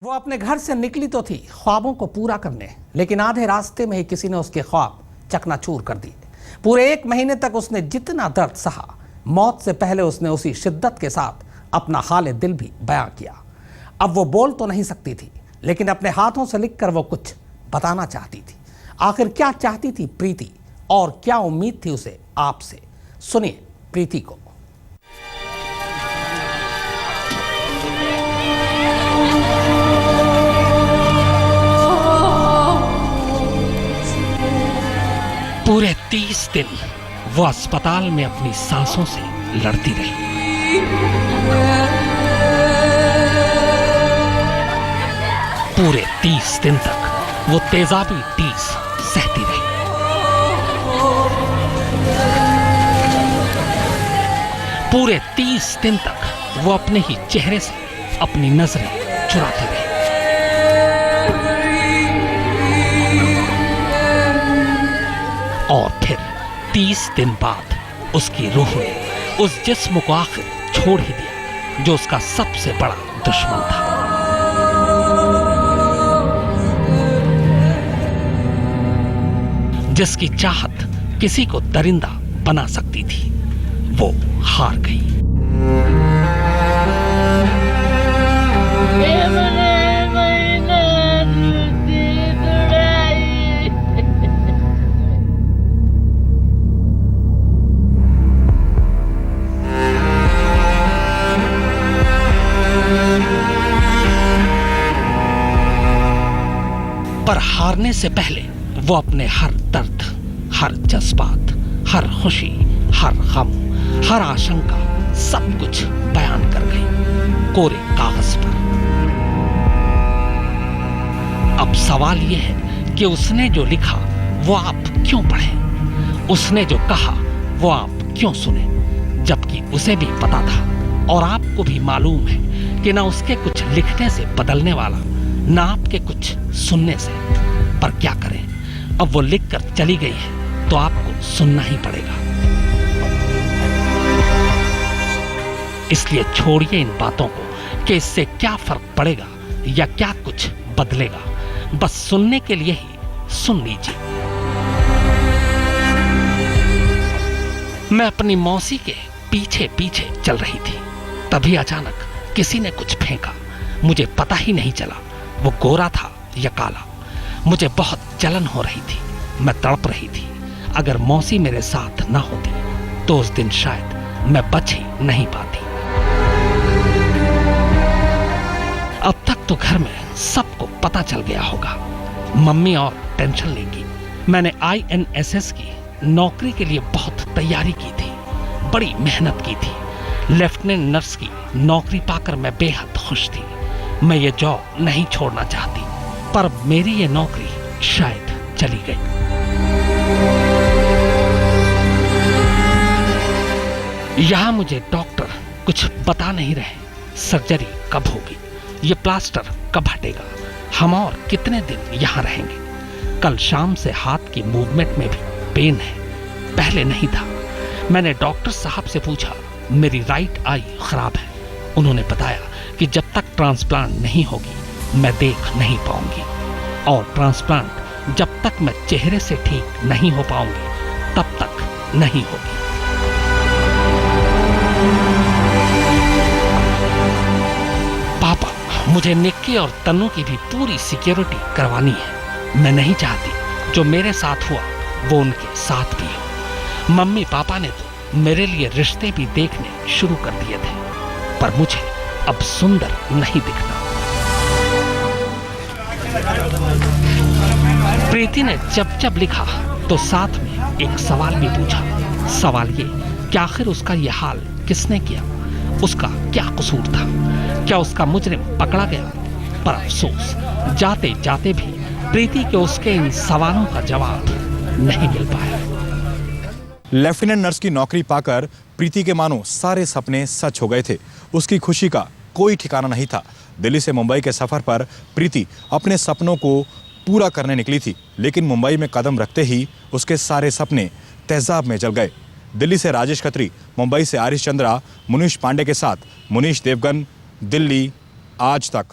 वो अपने घर से निकली तो थी ख्वाबों को पूरा करने, लेकिन आधे रास्ते में ही किसी ने उसके ख्वाब चकनाचूर कर दिए। पूरे 1 महीने तक उसने जितना दर्द सहा, मौत से पहले उसने उसी शिद्दत के साथ अपना हाल दिल भी बयां किया। अब वो बोल तो नहीं सकती थी, लेकिन अपने हाथों से लिखकर वो कुछ बताना चाहती थी। आखिर क्या चाहती थी प्रीति और क्या उम्मीद थी उसे आपसे? सुनिए प्रीति को। पूरे 30 दिन वो अस्पताल में अपनी सांसों से लड़ती रही। पूरे 30 दिन तक वो तेजाबी टीस सहती रही। पूरे 30 दिन तक वो अपने ही चेहरे से अपनी नजरें चुराती रही। और फिर 30 दिन बाद उसकी रूह ने उस जिस्म को आखिर छोड़ ही दिया जो उसका सबसे बड़ा दुश्मन था। जिसकी चाहत किसी को दरिंदा बना सकती थी, वो हार गई। पर हारने से पहले वो अपने हर दर्द, हर जज्बात, हर खुशी, हर गम, हर आशंका, सब कुछ बयान कर गई कोरे कागज पर। अब सवाल यह है कि उसने जो लिखा वो आप क्यों पढ़े? उसने जो कहा वो आप क्यों सुने? जबकि उसे भी पता था और आपको भी मालूम है कि ना उसके कुछ लिखने से बदलने वाला, ना आपके कुछ सुनने से। पर क्या करें, अब वो लिखकर चली गई है तो आपको सुनना ही पड़ेगा। इसलिए छोड़िए इन बातों को कि इससे क्या फर्क पड़ेगा या क्या कुछ बदलेगा। बस सुनने के लिए ही सुन लीजिए। मैं अपनी मौसी के पीछे पीछे चल रही थी, तभी अचानक किसी ने कुछ फेंका। मुझे पता ही नहीं चला वो गोरा था या काला। मुझे बहुत जलन हो रही थी, मैं तड़प रही थी। अगर मौसी मेरे साथ न होती तो उस दिन शायद मैं बच ही नहीं पाती। अब तक तो घर में सबको पता चल गया होगा। मम्मी और टेंशन लेंगी। मैंने INSS की नौकरी के लिए बहुत तैयारी की थी, बड़ी मेहनत की थी। लेफ्टिनेंट नर्स की नौकरी पाकर मैं बेहद खुश थी। मैं ये जॉब नहीं छोड़ना चाहती, पर मेरी ये नौकरी शायद चली गई। यहां मुझे डॉक्टर कुछ बता नहीं रहे। सर्जरी कब होगी, ये प्लास्टर कब हटेगा, हम और कितने दिन यहां रहेंगे। कल शाम से हाथ की मूवमेंट में भी पेन है, पहले नहीं था। मैंने डॉक्टर साहब से पूछा, मेरी राइट आई खराब है। उन्होंने बताया कि जब तक ट्रांसप्लांट नहीं होगी मैं देख नहीं पाऊंगी, और ट्रांसप्लांट जब तक मैं चेहरे से ठीक नहीं हो पाऊंगी तब तक नहीं होगी। पापा, मुझे निक्की और तन्नू की भी पूरी सिक्योरिटी करवानी है। मैं नहीं चाहती जो मेरे साथ हुआ वो उनके साथ भी हो। मम्मी पापा ने तो मेरे लिए रिश्ते भी देखने शुरू कर दिए थे, पर मुझे अब सुंदर नहीं दिखना। प्रीति ने जब जब लिखा तो साथ में एक सवाल भी पूछा। सवाल ये कि आखिर उसका यह हाल किसने किया, उसका क्या कसूर था, क्या उसका मुजरिम पकड़ा गया? पर अफसोस, जाते जाते भी प्रीति के उसके इन सवालों का जवाब नहीं मिल पाया। लेफ्टिनेंट नर्स की नौकरी पाकर प्रीति के मानो सारे सपने सच हो गए थे। उसकी खुशी का कोई ठिकाना नहीं था। दिल्ली से मुंबई के सफर पर प्रीति अपने सपनों को पूरा करने निकली थी, लेकिन मुंबई में कदम रखते ही उसके सारे सपने तेजाब में जल गए। दिल्ली से राजेश खत्री, मुंबई से आरिश चंद्रा, मुनीश पांडे के साथ मुनीश देवगन, दिल्ली आज तक।